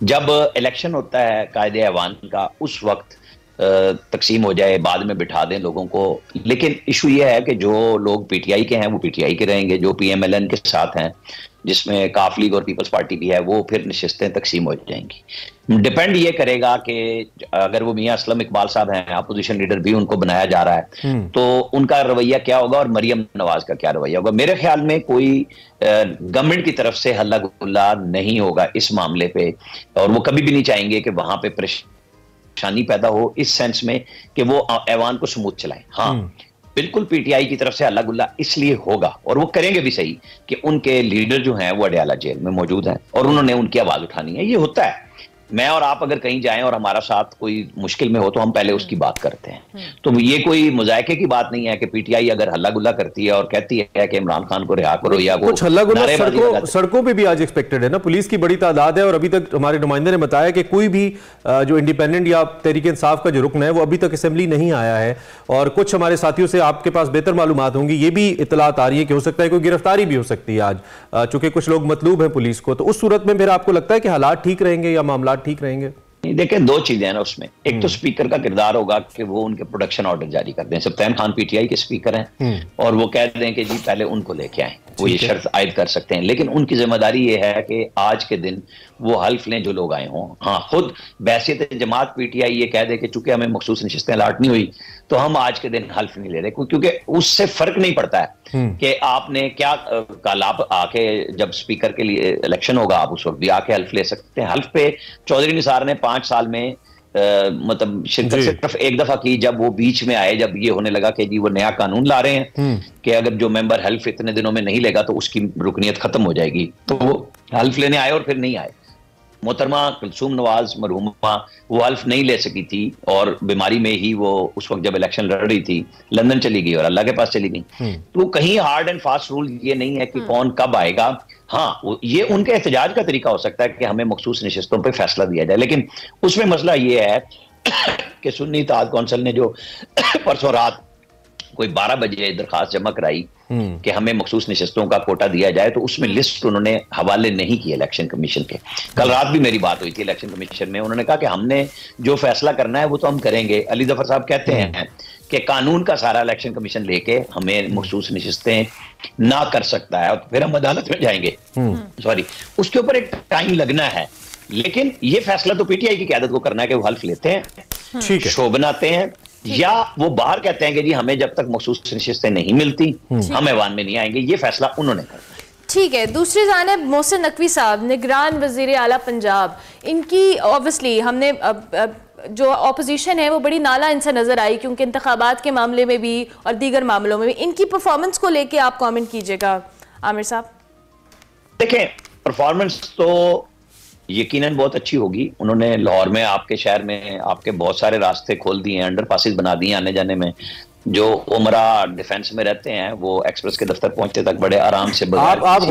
जब इलेक्शन होता है कायदे ऐवान का, उस वक्त तकसीम हो जाए, बाद में बिठा दें लोगों को। लेकिन इशू ये है कि जो लोग पीटीआई के हैं वो पीटीआई के रहेंगे, जो पीएमएलएन के साथ हैं जिसमें काफ लीग और पीपल्स पार्टी भी है, वो फिर नशिस्तें तकसीम हो जाएंगी। डिपेंड ये करेगा कि अगर वो मियां असलम इकबाल साहब हैं, अपोजिशन लीडर भी उनको बनाया जा रहा है, तो उनका रवैया क्या होगा और मरियम नवाज का क्या रवैया होगा। मेरे ख्याल में कोई गवर्नमेंट की तरफ से हल्ला गुल्ला नहीं होगा इस मामले पे, और वो कभी भी नहीं चाहेंगे कि वहां पे परेशानी पैदा हो इस सेंस में कि वो ऐवान को स्मूथ चलाएं। हाँ, बिल्कुल पीटीआई की तरफ से हल्ला गुल्ला इसलिए होगा, और वो करेंगे भी सही, कि उनके लीडर जो हैं वो अडयाला जेल में मौजूद हैं और उन्होंने उनकी आवाज उठानी है। ये होता है, मैं और आप अगर कहीं जाएं और हमारा साथ कोई मुश्किल में हो तो हम पहले उसकी बात करते हैं। तो ये कोई मुजायके की बात नहीं है कि पीटीआई अगर हल्ला गुल्ला करती है और कहती है कि इमरान खान को रिहा करो, या वो कुछ हल्ला गुल्ला सड़कों पे भी आज एक्सपेक्टेड है ना। पुलिस की बड़ी तादाद है और अभी तक हमारे नुमाइंदे ने बताया कि कोई भी जो इंडिपेंडेंट या तहरीक इंसाफ का जो रुकन है वो अभी तक असेंबली नहीं आया है। और कुछ हमारे साथियों से आपके पास बेहतर मालूमात होंगी, ये भी इतलात आ रही है कि हो सकता है कोई गिरफ्तारी भी हो सकती है आज, चूंकि कुछ लोग मतलूब हैं पुलिस को। तो उस सूरत में फिर आपको लगता है कि हालात ठीक रहेंगे या मामला ठीक रहेंगे? देखिए, दो चीजें हैं ना उसमें। एक तो स्पीकर का किरदार होगा कि वो उनके प्रोडक्शन ऑर्डर जारी कर दें। सब्तान खान पीटीआई के स्पीकर हैं और वो कह दें कि जी पहले उनको लेके आए, वो ये शर्त आयद कर सकते हैं। लेकिन उनकी जिम्मेदारी ये है कि आज के दिन वो हल्फ लें जो लोग आए हों। हाँ, खुद बैसियत जमात पीटीआई ये कह दे कि चूंकि हमें मखसूस नशिस्तें अलॉट नहीं हुई तो हम आज के दिन हल्फ नहीं ले रहे, क्योंकि उससे फर्क नहीं पड़ता है कि आपने क्या कल आप आके जब स्पीकर के लिए इलेक्शन होगा आप उस वक्त भी आके हल्फ ले सकते हैं। हल्फ पे चौधरी निसार ने 5 साल में मतलब शिरकत सिर्फ एक दफा की, जब वो बीच में आए, जब ये होने लगा कि जी वो नया कानून ला रहे हैं कि अगर जो मेंबर हल्फ इतने दिनों में नहीं लेगा तो उसकी रुकनीत खत्म हो जाएगी, तो वो हल्फ लेने आए और फिर नहीं आए। मोहतरमा कुलसूम नवाज मरहूमा वो हल्फ नहीं ले सकी थी और बीमारी में ही वो उस वक्त जब इलेक्शन लड़ रही थी लंदन चली गई और अल्लाह के पास चली गई। तो कहीं हार्ड एंड फास्ट रूल ये नहीं है कि कौन कब आएगा। हाँ, ये उनके एहतजाज का तरीका हो सकता है कि हमें मखसूस नशिस्तों पर फैसला दिया जाए, लेकिन उसमें मसला ये है कि सुन्नी इत्तेहाद कौंसिल ने जो परसों रात कोई 12 बजे दरखास्त जमा कराई कि हमें मखसूस नशिस्तों का कोटा दिया जाए, तो उसमें लिस्ट उन्होंने हवाले नहीं किए इलेक्शन कमीशन के। कल रात भी मेरी बात हुई थी इलेक्शन कमीशन में, उन्होंने कहा कि हमने जो फैसला करना है वो तो हम करेंगे। अली जफर साहब कहते हैं कि कानून का सारा इलेक्शन कमीशन लेके हमें मखसूस नशिस्तें ना कर सकता है, तो फिर हम अदालत में जाएंगे। सॉरी, उसके ऊपर एक टाइम लगना है, लेकिन ये फैसला तो पीटीआई की क़यादत को करना है कि वो हल्फ लेते हैं, शो बनाते हैं, या वो बाहर कहते हैं कि जी हमें जब तक मखसूस नशिस्तें नहीं मिलती हम ऐवान में नहीं आएंगे। ये फैसला उन्होंने करना है। ठीक है। दूसरी जानिब मोहसिन नकवी साहब, निगरान वज़ीर आला पंजाब, इनकी ऑब्वियसली हमने जो ऑपोजिशन है वो बड़ी नाला इनसे नजर आई, क्योंकि इंतखाबात के मामले में भी और दीगर मामलों में भी। इनकी परफॉर्मेंस को लेके आप कमेंट कीजिएगा आमिर साहब। देखें, परफॉर्मेंस तो यकीनन बहुत अच्छी होगी। उन्होंने लाहौर में, आपके शहर में, आपके बहुत सारे रास्ते खोल दिए हैं, अंडर पासिस बना दिए आने जाने में। जो उमरा डिफेंस में रहते हैं वो एक्सप्रेस के दफ्तर पहुंचते तक बड़े आराम से आप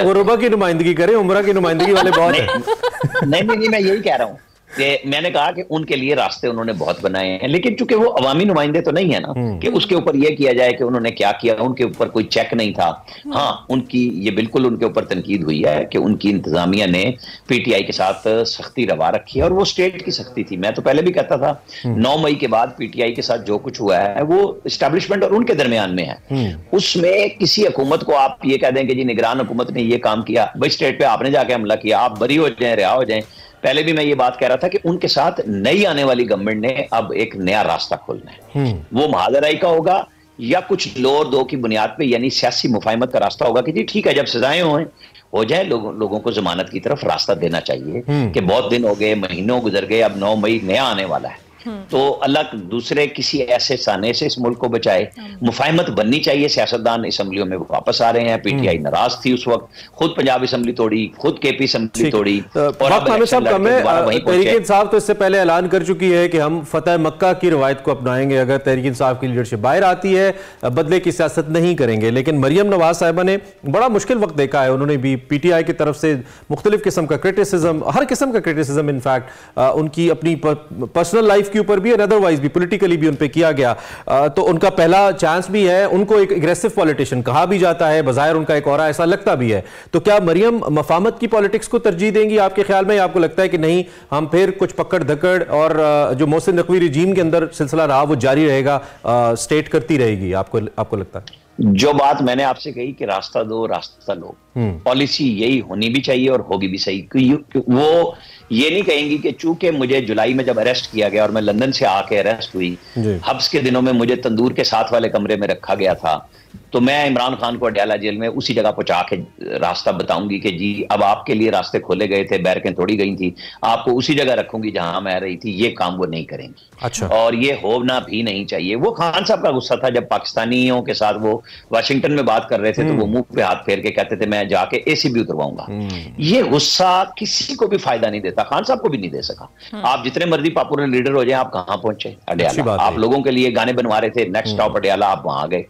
गुरुबा की नुमाइंदगी करें, उमरा की नुमाइंदगी वाले बहुत नहीं, मैं यही कह रहा हूँ कि मैंने कहा कि उनके लिए रास्ते उन्होंने बहुत बनाए हैं, लेकिन चूंकि वो अवामी नुमाइंदे तो नहीं है ना कि उसके ऊपर यह किया जाए कि उन्होंने क्या किया। उनके ऊपर कोई चेक नहीं था। हाँ, उनकी ये बिल्कुल उनके ऊपर तनकीद हुई है कि उनकी इंतजामिया ने पीटीआई के साथ सख्ती रवा रखी है, और वो स्टेट की सख्ती थी। मैं तो पहले भी कहता था 9 मई के बाद पीटीआई के साथ जो कुछ हुआ है वो एस्टैब्लिशमेंट और उनके दरमियान में है। उसमें किसी हुकूमत को आप ये कह दें कि जी निगरान हुकूमत ने ये काम किया, भाई स्टेट पे आपने जाके हमला किया, आप बरी हो जाए, रिहा हो जाए। पहले भी मैं ये बात कह रहा था कि उनके साथ नई आने वाली गवर्नमेंट ने अब एक नया रास्ता खोलना है। वो महादराई का होगा या कुछ लोअर दो की बुनियाद पे, यानी सियासी मुफाहिमत का रास्ता होगा कि जी ठीक है, जब सजाएं हो जाए लोगों को जमानत की तरफ रास्ता देना चाहिए कि बहुत दिन हो गए, महीनों गुजर गए, अब 9 मई नया आने वाला है। तो अल्लाह दूसरे किसी ऐसे साने से इस मुल्क को बचाए। मुफाहिमत बननी चाहिए। सियासतदान असम्बलियों में वापस आ रहे हैं। पीटीआई नाराज थी उस वक्त, खुद पंजाब असम्बली तोड़ी, खुद केपी असम्बली तोड़ी। तहरीक इंसाफ तो इससे पहले ऐलान कर चुकी है कि हम फतेह मक्का की रवायत को अपनाएंगे, अगर तहरीक इंसाफ की लीडरशिप बाहर आती है बदले की सियासत नहीं करेंगे। लेकिन मरियम नवाज साहिबा ने बड़ा मुश्किल वक्त देखा है। उन्होंने भी पीटीआई की तरफ से मुख्तलिफ किस्म का क्रिटिसिज्म, हर किस्म का क्रिटिसिज्म, इनफैक्ट उनकी अपनी पर्सनल लाइफ के ऊपर भी और अदरवाइज भी पॉलिटिकली भी उन पे किया गया, तो उनका पहला चांस भी है। उनको एक एग्रेसिव पॉलिटिशियन कहा भी जाता है, बाज़ाहिर उनका एक ऑरा ऐसा लगता भी है। तो क्या मरियम मफामत की पॉलिटिक्स को तरजीह देंगी आपके ख्याल में, या आपको लगता है कि नहीं, हम फिर कुछ पकड़ धकड़ और जो मोहसिन नकवी रिजीम के अंदर सिलसिला रहा वो जारी रहेगा, स्टेट करती रहेगी? आपको लगता है? जो बात मैंने आपसे कही कि रास्ता दो रास्ता लो, पॉलिसी यही होनी भी चाहिए और होगी भी सही। वो ये नहीं कहेंगी कि चूंकि मुझे जुलाई में जब अरेस्ट किया गया और मैं लंदन से आके अरेस्ट हुई, हब्स के दिनों में मुझे तंदूर के साथ वाले कमरे में रखा गया था, तो मैं इमरान खान को अडयाला जेल में उसी जगह पहुंचा के रास्ता बताऊंगी कि जी अब आपके लिए रास्ते खोले गए थे, बैरकें तोड़ी गई थी, आपको उसी जगह रखूंगी जहां मैं रही थी। ये काम वो नहीं करेंगी। अच्छा। और ये होना भी नहीं चाहिए। वो खान साहब का गुस्सा था जब पाकिस्तानियों के साथ वो वाशिंगटन में बात कर रहे थे, तो वो मुंह पे हाथ फेर के कहते थे मैं जाके एसीबी उतरवाऊंगा। ये गुस्सा किसी को भी फायदा नहीं देता, खान साहब को भी नहीं दे सका। आप जितने मर्जी पॉपुलर लीडर हो जाए, आप कहां पहुंचे? अडयाला। आप लोगों के लिए गाने बनवा रहे थे, नेक्स्ट स्टॉप अडयाला, आप वहां गए।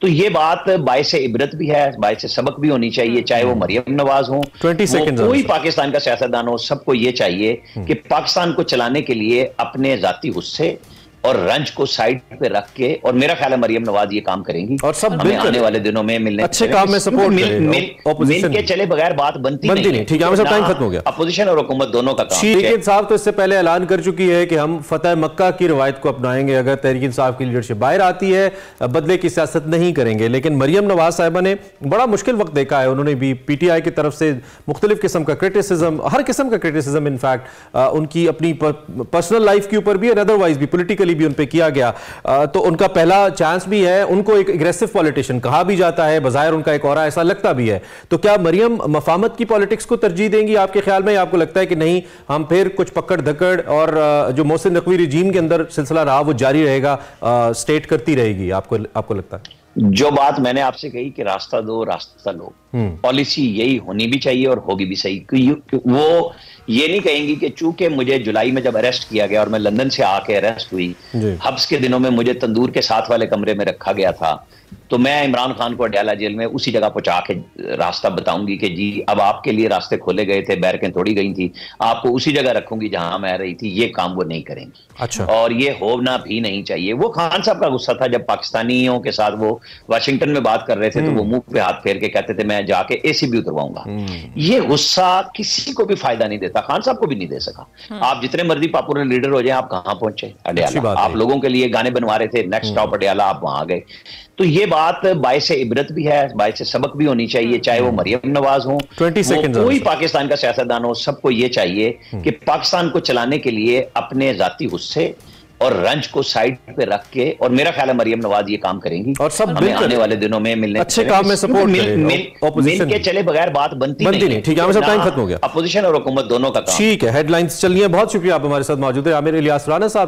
तो ये बात बायस इबरत भी है, बायस सबक भी होनी चाहिए, चाहे वो मरियम नवाज हो, कोई पाकिस्तान का सियासतदान हो। सबको ये चाहिए कि पाकिस्तान को चलाने के लिए अपने जाती गुस्से और रंज को साइड पे रख के, और मेरा ख्याल है मरियम नवाज ये काम करेंगी और सब हमें आने वाले दिनों में मिलने अच्छे काम में सपोर्ट मिल के चले बगैर बात बनती नहीं। ठीक है, टाइम खत्म हो गया। अपोजिशन और हुकूमत दोनों का काम। तहरीक इंसाफ तो इससे पहले ऐलान कर चुकी है कि हम फतह मक्का की रवायत को अपनाएंगे, अगर तहरीक इंसाफ की लीडरशिप बाहर आती है बदले की सियासत नहीं करेंगे। लेकिन मरियम नवाज साहिबा ने बड़ा मुश्किल वक्त देखा है। उन्होंने भी PTI की तरफ से मुख्तलिफ किस्म का क्रिटिसिज्म, हर किस्म का क्रिटिसिज्म इनफैक्ट उनकी अपनी पर्सनल लाइफ के ऊपर भी और अदरवाइज भी पॉलिटिकली भी उन पे किया गया, तो उनका पहला चांस भी है। उनको एक एग्रेसिव पॉलिटिशियन कहा भी जाता है, बाज़ाहिर उनका एक ऑरा ऐसा लगता भी है। तो क्या मरियम मफामत की पॉलिटिक्स को तरजीह देंगी आपके ख्याल में, या आपको लगता है कि नहीं, हम फिर कुछ पकड़ धकड़ और जो मोहसिन नकवी रिजीम के अंदर सिलसिला रहा वो जारी रहेगा, स्टेट करती रहेगी? आपको लगता है? जो बात मैंने आपसे कही कि रास्ता दो रास्ता लो, पॉलिसी यही होनी भी चाहिए और होगी भी सही। वो ये नहीं कहेंगी कि चूंकि मुझे जुलाई में जब अरेस्ट किया गया और मैं लंदन से आके अरेस्ट हुई, हब्स के दिनों में मुझे तंदूर के साथ वाले कमरे में रखा गया था, तो मैं इमरान खान को अडयाला जेल में उसी जगह पहुंचा के रास्ता बताऊंगी कि जी अब आपके लिए रास्ते खोले गए थे, बैरकें तोड़ी गई थी, आपको उसी जगह रखूंगी जहां मैं रही थी। ये काम वो नहीं करेंगी। अच्छा। और ये होना भी नहीं चाहिए। वो खान साहब का गुस्सा था जब पाकिस्तानियों के साथ वो वाशिंगटन में बात कर रहे थे, तो वो मुंह पे हाथ फेर के कहते थे मैं जाके एसीबी उतरवाऊंगा। ये गुस्सा किसी को भी फायदा नहीं देता, खान साहब को भी नहीं दे सका। आप जितने मर्जी पॉपुलर लीडर हो जाए, आप कहां पहुंचे? अडयाला। आप लोगों के लिए गाने बनवा रहे थे, नेक्स्ट स्टॉप अडयाला, आप वहां गए। तो ये बात बायस इबरत भी है, बायस सबक भी होनी चाहिए, चाहे वो मरियम नवाज हो, कोई पाकिस्तान का सियासतदान हो। सबको ये चाहिए कि पाकिस्तान को चलाने के लिए अपने जाती गुस्से और रंज को साइड पे रख के, और मेरा ख्याल है मरियम नवाज ये काम करेंगी और सब हमें आने वाले दिनों में मिलने अच्छे काम में सपोर्ट मिल के चले बगैर बात बनती नहीं। ठीक है, टाइम खत्म हो गया। अपोजिशन और हुकूमत दोनों का काम। ठीक है, हेडलाइंस चलिए। बहुत शुक्रिया आप हमारे साथ मौजूद है। आमिर इलियास राना साहब से